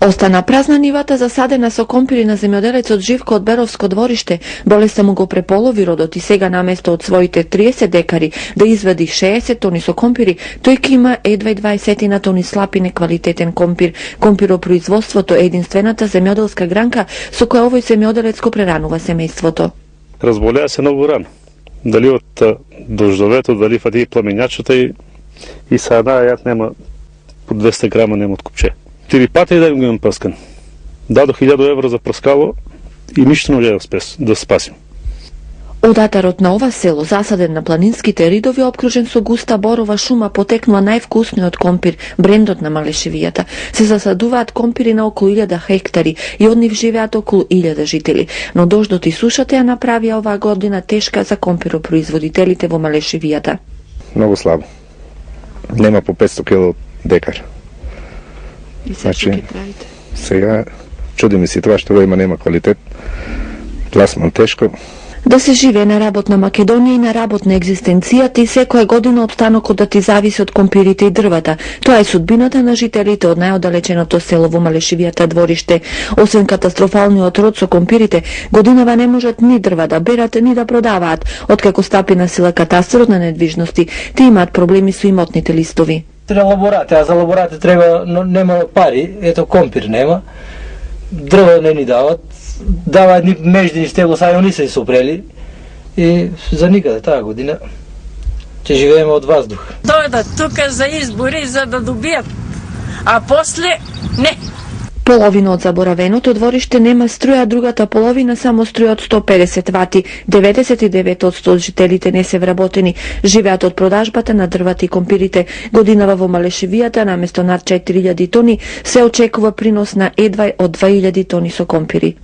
Остана празна нивата засадена со компири на земјоделецот Живко од Беровско двориште. Болеста му го преполови родот и сега наместо од своите 30 декари да извади 60 тони со компири, тој ќе има едва 20 тони слаб и неквалитетен компир. Компиропроизводството е единствената земјоделска гранка со која овој земјоделец го преранува семејството. Разболеа се многу рано. Дали од дождовето, дали фати пламењачата и са јат нема по 200 грама нема од купче. 4 пати да го имам прскан. Дадох 1000 евро за прскало и ништо не можеа да спасим. Одатарот на ова село, засаден на планинските ридови, обкружен со густа борова шума, потекнува највкусниот компир, брендот на Малешевијата. Се засадуваат компири на околу 1000 хектари и од нив живеат околу 1000 жители. Но дождот и сушата ја направија оваа година тешка за компиропроизводителите во Малешевијата. Многу слабо. Нема по 500 кг декар. И сега правите? Сега чудиме си тоа што го има, нема квалитет. Пласман тешко. Да се живее на работна Македонија и на работна екзистенцијата и секоја година обстанокот да ти зависи од компирите и дрвата. Тоа е судбината на жителите од најоддалеченото село во Малешевијата двориште. Освен катастрофалниот род со компирите, годинава не можат ни дрва да берат, ни да продаваат. Откако стапи на сила катастрот на недвижности, ти имаат проблеми со имотните листови. Треба лаборати, а за лаборати треба, но нема пари, ето компир нема, дрва не ни дават, даваат ни междини стегло, са они се сопрели и за никаде таа година ќе живееме од воздух. Дојдат тука за избори за да добијат, а после не. Половина од заборавеното двориште нема струја, другата половина само струја од 150 вати. 99% од жителите не се вработени, живеат од продажбата на дрвата и компирите. Годинава во Малешевијата наместо над 4000 тони се очекува принос на едва од 2000 тони со компири.